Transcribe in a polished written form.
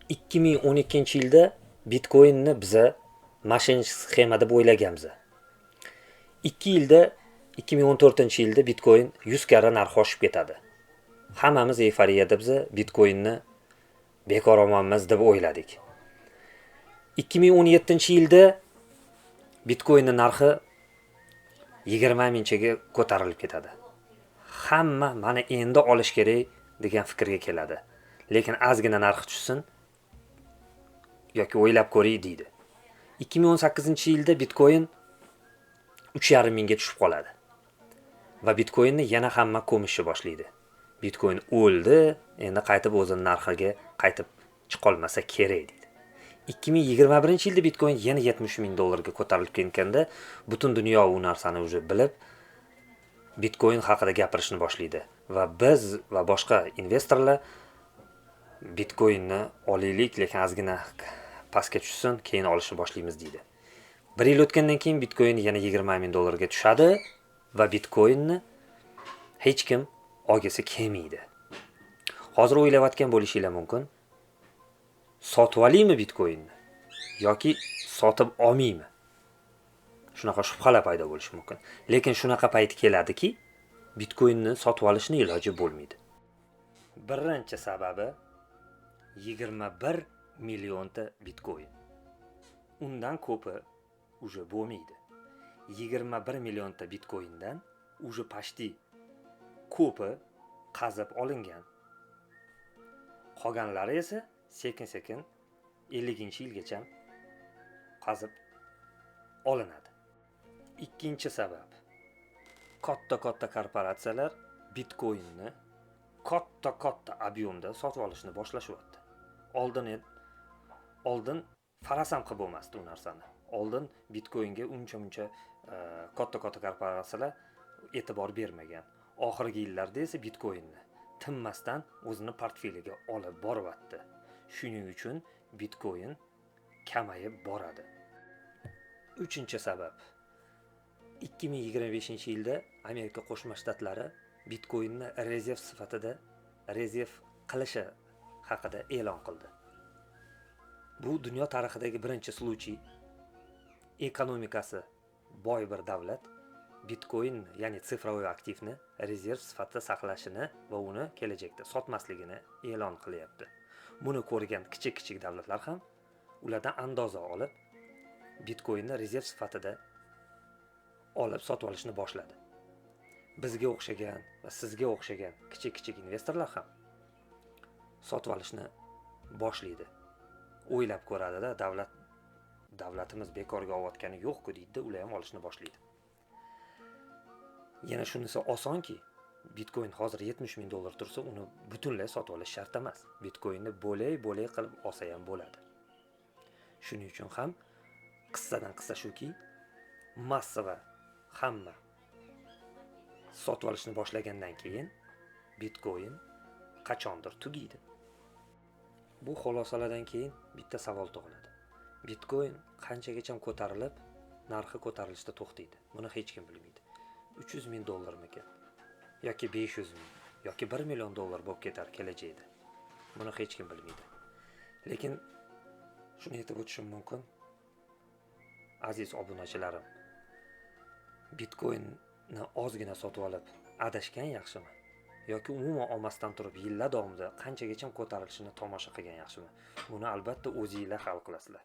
2012-yilda Bitcoinni biza moshennik sxema deb o'ylaganmiz. 2014-yilda Bitcoin 100 karra narxi oshib ketadi. Hammamiz eyforiyada biz Bitcoinni bekor olamiz deb o'yladik. 2017-yilda Bitcoinning narxi 20 mingchaga ko'tarilib ketadi. Hamma mana endi olish kerak degan fikrga keladi. Lekin ozgina narxi tushsin yoki o'ylab ko'ring deydi. 2018-yilda Bitcoin 3,5 mingga tushib qoladi. Va Bitcoinni yana hamma ko'mishni boshlaydi. Bitcoin o'ldi, endi qaytib o'zining narxiga qaytib chiqolmasa kerak deydi. 2021-yilda Bitcoin yana 70 ming dollarga ko'tarilib ketganda, butun dunyo u narsani o'zi bilib Bitcoin haqida gapirishni boshlaydi va biz va boshqa investorlar Bitcoinni olaylik, lekin ozgina pastga tushsin, keyin olishni boshlaymiz deydi. 1 yil o'tgandan keyin Bitcoin yana 20 ming dollarga tushadi va Bitcoinni hech kim olgisi kelmaydi. Hozir o'ylayotgan bo'lishinglar mumkin. Sotib olaymi Bitcoinni yoki sotib olmaymi? Shunaqa shubhalar paydo bo'lishi mumkin. Lekin shunaqa payt keladiki, Bitcoinni sotib olishning iloji bo'lmaydi. Birinchi sababi 21 millionta Bitcoin. Undan ko'pi уже bo'lmaydi. 21 millionta Bitcoindan уже почти ko'pi qazib olingan. Qolganlari esa sekin-sekin 50-yilgacha qazib olinadi. Ikkinchi sabab. Katta korporatsiyalar Bitcoinni katta ob'yomda sotib olishni boshlashyapti. Oldin farasam qilib bo'lmasdi u narsani. Oldin Bitcoinga uncha katta korporatsiyalar e'tibor bermagan. Oxirgi yillarda esa Bitcoinni tinmasdan o'zini portfeliga olib boryapti. Shuning uchun Bitcoin kamayib boradi. Uchinchi sabab. 2025-yilda Amerika Qo'shma Shtatlari Bitcoinni rezerv sifatida rezerv qilishi haqida e'lon qildi. Bu dunyo tarixidagi birinchi случай. Ekonomikasi boy bir davlat Bitcoin, ya'ni sifroviy aktivni rezerv sifatida saqlashini va uni kelajakda sotmasligini e'lon qilyapti. Buni ko'rgan kichik davlatlar ham ulardan andoza olib Bitcoinni rezerv sifatida olib sotib olishni boshladi. Bizga o'xshagan va sizga o'xshagan kichik investorlar ham sotib olishni boshlaydi. O'ylab ko'radi-da, davlatimiz bekorga olayotgani yo'q-ku deydi, ular ham olishni boshlaydi. Yana shunisi osonki, Bitcoin hozir 70 ming dollar tursa, uni butunlay sotib olish shart emas. Bitcoinni bo'lay qilib olsa ham bo'ladi. Shuning uchun ham qissadan qissa shuki, massava hamma sotib olishni boshlagandan keyin Bitcoin qachondir tugaydi. Bu xulosalardan keyin bitta savol tug'iladi. Bitcoin qanchagacha ko'tarilib, narxi ko'tarilishda to'xtaydi? Buni hech kim bilmaydi. 300 ming dollarmikan yoki 500 ming yoki 1 million dollar bo'lib ketar kelajakda. Buni hech kim bilmaydi. Lekin shuni aytib o'tishim mumkin. Aziz obunachilarim, Bitcoinni ozgina sotib olib adashgan yaxshimi? Yoki umuman olmasdan turib yillar davomida qanchagacha ko'tarilishini tomosha qilgan yaxshimi? Buni albatta o'zingizlar hal qilasizlar.